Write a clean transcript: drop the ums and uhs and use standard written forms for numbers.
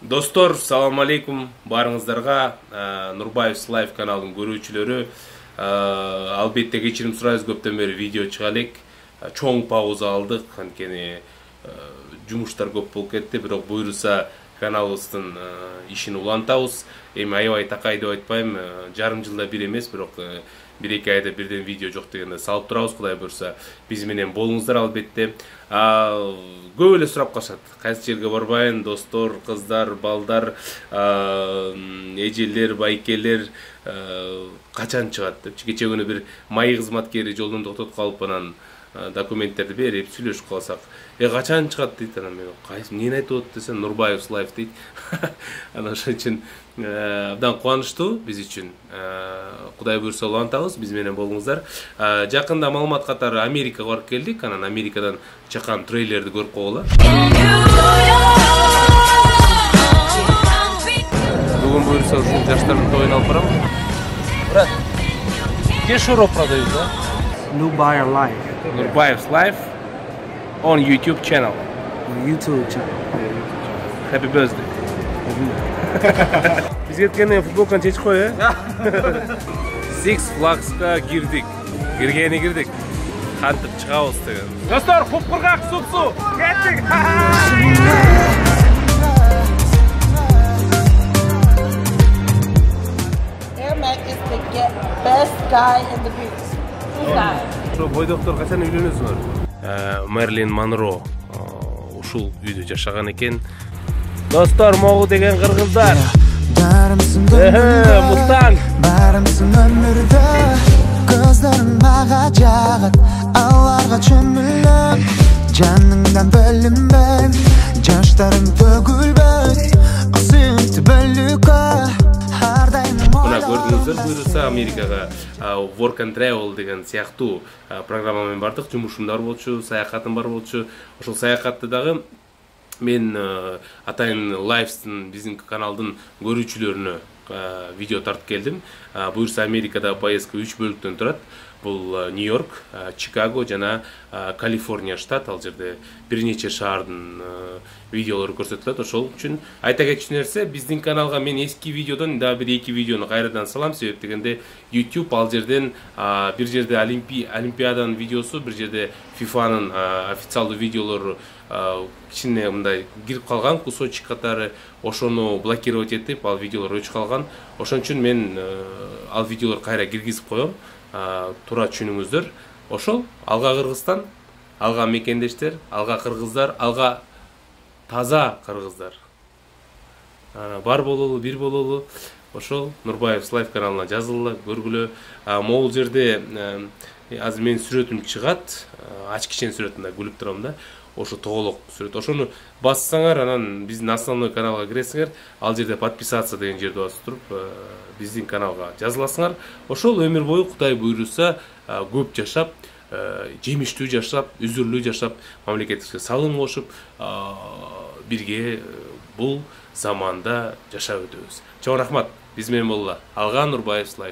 Достор, салам алейкум барыңыздарга. Нурбаев Лайф каналын көрүүчүлөрү, албетте кечирим сурайбыз, көптөн бери видео чыга элек. Чоң пауза алдык, анткени жумуштар көп болуп кетти, бирок буйруса каналыбыздын ишин улантабыз. Эми аябай такай деп айтпайм, жарым жылда бир эмес, бирок 1-2 айда бирден видео жок дегенде салып турабыз. Кудай буйруса биз менен болуңуздар албетте. Көп эле сурап калышат. Кайсы жерге барбайын, достор, кыздар, балдар, эжелер, байкелер качан чыгат деп. Кече күнү бир май кызматкери жолдон токтотуп калып, анан документтерди берип сүйлөшүп калсак, качан чыгат дейт. Анан мен кайсы эмнени айтып атат десем, Нурбаев Лайф дейт. Анан ошон үчүн абдан кубанычтуу биз үчүн. Кудай буйруса улантабыз, биз менен болуңуздар. Жакында маалымат катары Америкага барып келдик. Анан Америкадан чыккан трейлерди көрүп койгула. Бүгүн буйруса ушул жаштардын тоюн алып барам. Брат, где шуро продают, да? Nurbayev Life. Nurbaev's Life on YouTube channel. YouTube channel. Happy birthday. Biz кеткенде футболканы чечип кой, Six Flags'ка кирдик. Кирдик. Кантип чыгабыз деген. Достор, куп-кургак су. Кеттик. Airmac is the best guy in the beach. Ошо бойдоктор качан үйлөнөсүңөр? Мерлин Монро ушул үйдө жашаган экен. Достор, могу деген кыргыздар. Мустан. Барымсың өмүрдө, көздөрүң мага жагат, аларга чөмүлөм, жаныңдан бөлүнбөйм, жаштарың төгүлбөйт, кысынты бөлүккө. Мына көрдүңүздөр, буйруса Америкага Work and Travel деген сыяктуу программа менен бардык. Жумушум бар болчу, саякатым бар болчу. Ошол саякатты дагы мен атайын Лайфстын биздин каналдын көрүүчүлөрүнө видео тартып келдим. Буйруса Америкада поездка 3 бөлүктөн турат. Бул Нью-Йорк, Чикаго жана Калифорния штат. Ал жерде бир нече шаардын видеолору көрсөтүлөт. Ошол үчүн айта кетчү нерсе, биздин каналга мен эски видеодон дагы 1-2 видеону кайрадан салам. Себеп дегенде YouTube ал жерден бир жерде Олимпиаданын видеосу, бир жерде FIFA-нын официалдуу видеолору кичине мындай кирип калган, кусочек катары, ошону блокировать этип, ал видеолор өчүп калган. Ошон үчүн мен ал видеолор кайра киргизип коем. Тура түшүнүңүздөр. Ошол алга Кыргызстан, алга мекендештер, алга кыргыздар, алга таза кыргыздар. Бар бололу, бир бололу. Ошол Нурбаев Лайф каналына жазылгыла, көргүлө. Могул жерде азыр менин сүрөтүм чыгат. Ач кишен сүрөтүндө күлүп турам да. Ошо тоголок сүрөт. Ошону бассаңар, анан биздин основной каналга киресиңер. Ал жерде подписаться деген жерди басып туруп, биздин каналга жазыласыңар. Ошол өмүр бою Кудай буйруса көп жашап, жемиштүү жашап, үзүрлүү жашап, мамлекетибизге салым кошуп, бирге бул заманда жашап өтөбүз. Чоң рахмат. Биз менен болгула. Алга Нурбаев Лайф.